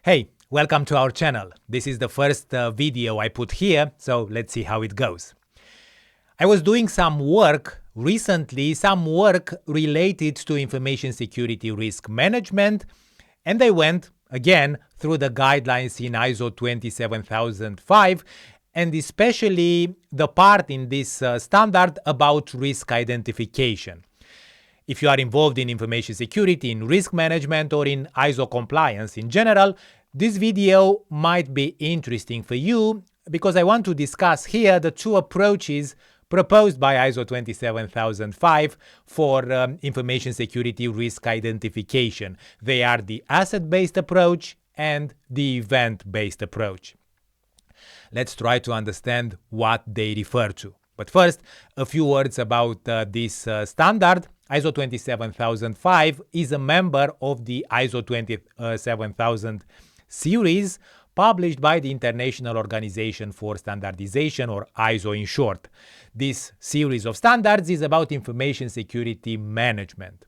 Hey, welcome to our channel. This is the first video I put here, so let's see how it goes. I was doing some work recently, some work related to information security risk management, and I went, again, through the guidelines in ISO 27005, and especially the part in this standard about risk identification. If you are involved in information security, in risk management, or in ISO compliance in general, this video might be interesting for you because I want to discuss here the two approaches proposed by ISO 27005 for information security risk identification. They are the asset-based approach and the event-based approach. Let's try to understand what they refer to. But first, a few words about this standard. ISO 27005 is a member of the ISO 27000 series published by the International Organization for Standardization, or ISO in short. This series of standards is about information security management.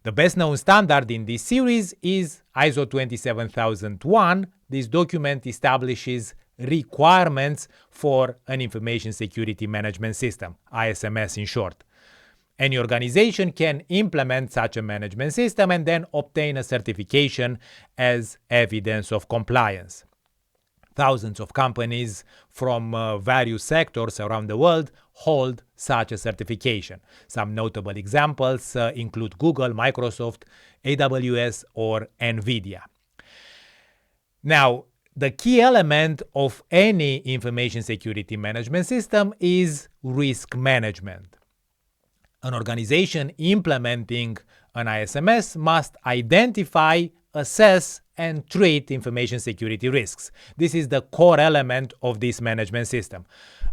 The best known standard in this series is ISO 27001. This document establishes requirements for an information security management system, ISMS in short. Any organization can implement such a management system and then obtain a certification as evidence of compliance. Thousands of companies from various sectors around the world hold such a certification. Some notable examples include Google, Microsoft, AWS, or NVIDIA. Now, the key element of any information security management system is risk management. An organization implementing an ISMS must identify, assess, and treat information security risks. This is the core element of this management system.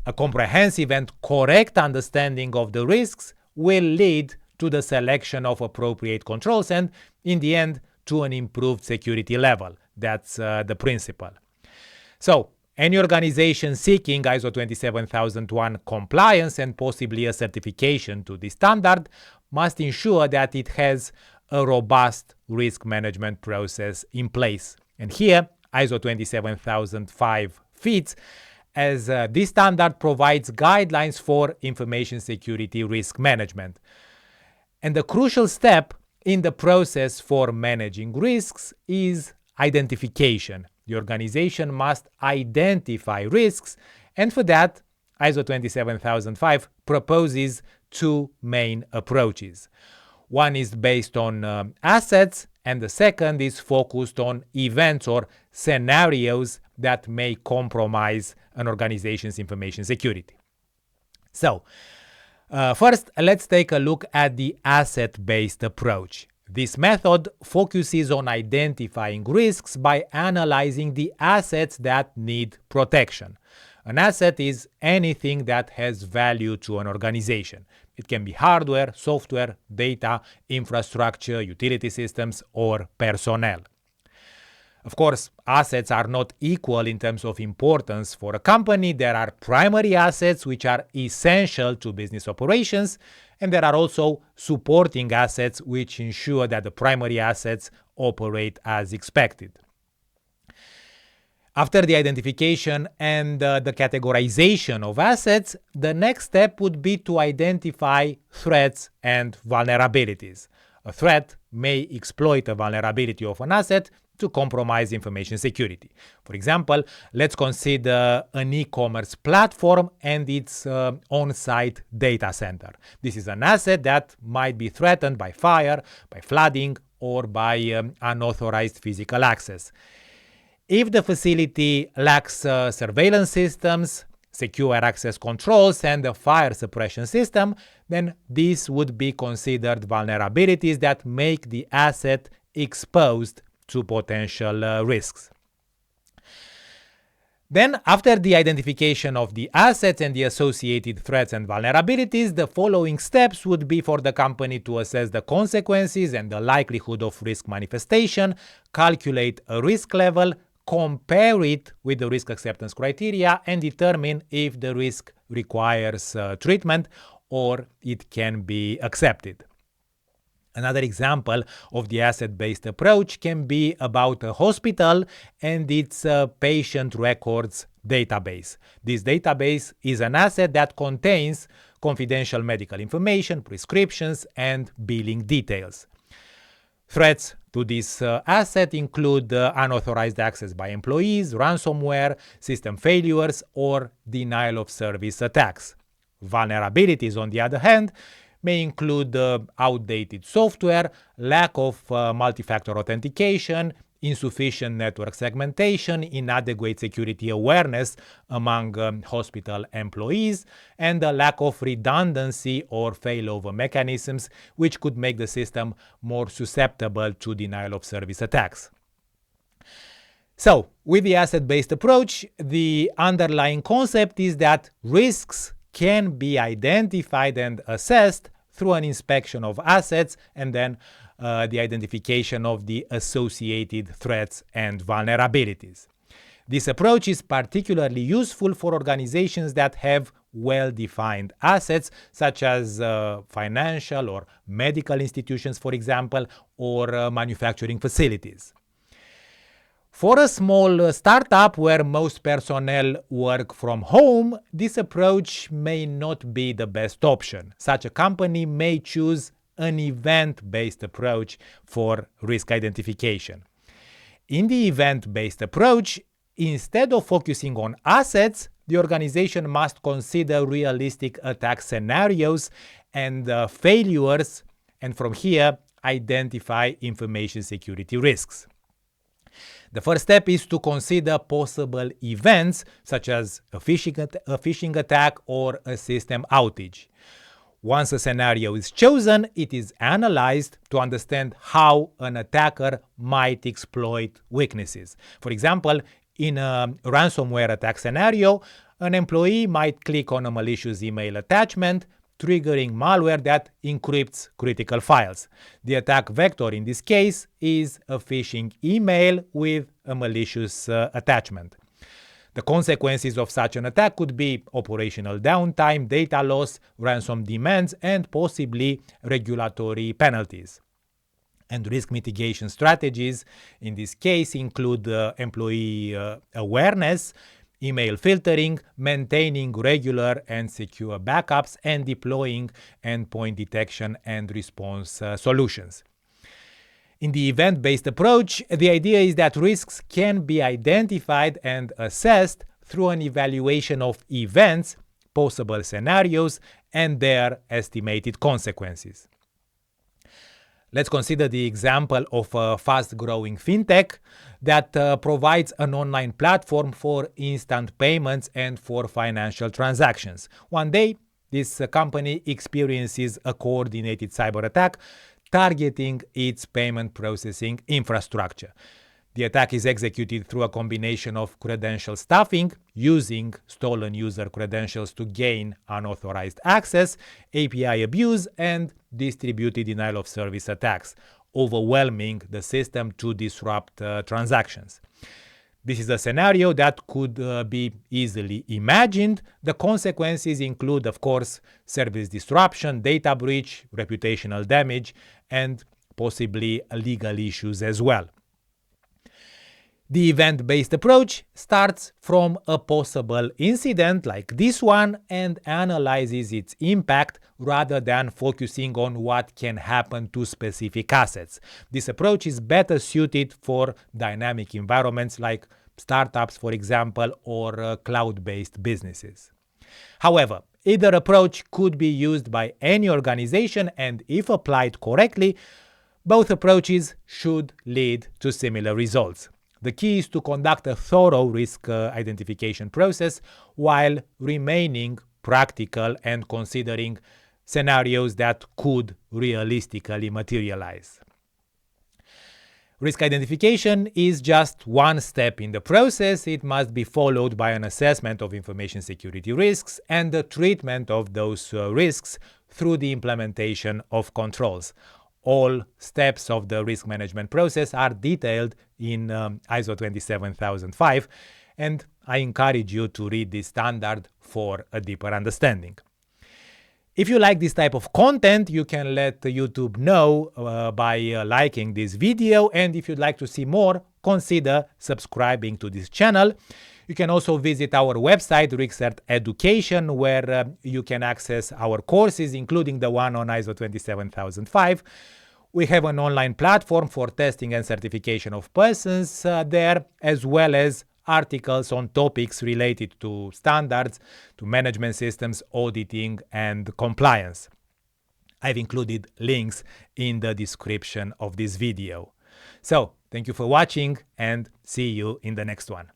A comprehensive and correct understanding of the risks will lead to the selection of appropriate controls and, in the end, to an improved security level. That's the principle. So, any organization seeking ISO 27001 compliance and possibly a certification to this standard must ensure that it has a robust risk management process in place. And here, ISO 27005 fits, as this standard provides guidelines for information security risk management. And the crucial step in the process for managing risks is identification. The organization must identify risks, and for that, ISO 27005 proposes two main approaches. One is based on assets, and the second is focused on events or scenarios that may compromise an organization's information security. So, first, let's take a look at the asset-based approach. This method focuses on identifying risks by analyzing the assets that need protection. An asset is anything that has value to an organization. It can be hardware, software, data, infrastructure, utility systems, or personnel. Of course, assets are not equal in terms of importance for a company. There are primary assets which are essential to business operations, and there are also supporting assets which ensure that the primary assets operate as expected. After the identification and the categorization of assets, the next step would be to identify threats and vulnerabilities. A threat may exploit a vulnerability of an asset to compromise information security. For example, let's consider an e-commerce platform and its on-site data center. This is an asset that might be threatened by fire, by flooding, or by unauthorized physical access. If the facility lacks surveillance systems, secure access controls, and a fire suppression system, then these would be considered vulnerabilities that make the asset exposed to potential risks. Then, after the identification of the assets and the associated threats and vulnerabilities, the following steps would be for the company to assess the consequences and the likelihood of risk manifestation, calculate a risk level, compare it with the risk acceptance criteria, and determine if the risk requires treatment or it can be accepted. Another example of the asset-based approach can be about a hospital and its patient records database. This database is an asset that contains confidential medical information, prescriptions, and billing details. Threats to this asset include unauthorized access by employees, ransomware, system failures, or denial of service attacks. Vulnerabilities, on the other hand, may include outdated software, lack of multi-factor authentication, insufficient network segmentation, inadequate security awareness among hospital employees, and a lack of redundancy or failover mechanisms, which could make the system more susceptible to denial of service attacks. So, with the asset-based approach, the underlying concept is that risks can be identified and assessed through an inspection of assets and then the identification of the associated threats and vulnerabilities. This approach is particularly useful for organizations that have well-defined assets, such as financial or medical institutions, for example, or manufacturing facilities. For a small startup where most personnel work from home, this approach may not be the best option. Such a company may choose an event-based approach for risk identification. In the event-based approach, instead of focusing on assets, the organization must consider realistic attack scenarios and failures, and from here, identify information security risks. The first step is to consider possible events such as a phishing attack or a system outage. Once a scenario is chosen, it is analyzed to understand how an attacker might exploit weaknesses. For example, in a ransomware attack scenario, an employee might click on a malicious email attachment, triggering malware that encrypts critical files. The attack vector in this case is a phishing email with a malicious attachment. The consequences of such an attack could be operational downtime, data loss, ransom demands, and possibly regulatory penalties. And risk mitigation strategies in this case include employee awareness, email filtering, maintaining regular and secure backups, and deploying endpoint detection and response solutions. In the event-based approach, the idea is that risks can be identified and assessed through an evaluation of events, possible scenarios, and their estimated consequences. Let's consider the example of a fast-growing fintech that provides an online platform for instant payments and for financial transactions. One day, this company experiences a coordinated cyber attack targeting its payment processing infrastructure. The attack is executed through a combination of credential stuffing, using stolen user credentials to gain unauthorized access, API abuse, and distributed denial of service attacks, overwhelming the system to disrupt transactions. This is a scenario that could be easily imagined. The consequences include, of course, service disruption, data breach, reputational damage, and possibly legal issues as well. The event-based approach starts from a possible incident like this one and analyzes its impact rather than focusing on what can happen to specific assets. This approach is better suited for dynamic environments like startups, for example, or cloud-based businesses. However, either approach could be used by any organization, and if applied correctly, both approaches should lead to similar results. The key is to conduct a thorough risk identification process while remaining practical and considering scenarios that could realistically materialize. Risk identification is just one step in the process. It must be followed by an assessment of information security risks and the treatment of those risks through the implementation of controls. All steps of the risk management process are detailed in ISO 27005, and I encourage you to read this standard for a deeper understanding. If you like this type of content, you can let YouTube know by liking this video. And if you'd like to see more, consider subscribing to this channel. You can also visit our website, Riksert Education, where you can access our courses, including the one on ISO 27005. We have an online platform for testing and certification of persons there, as well as articles on topics related to standards, to management systems, auditing, and compliance. I've included links in the description of this video. So, thank you for watching and see you in the next one.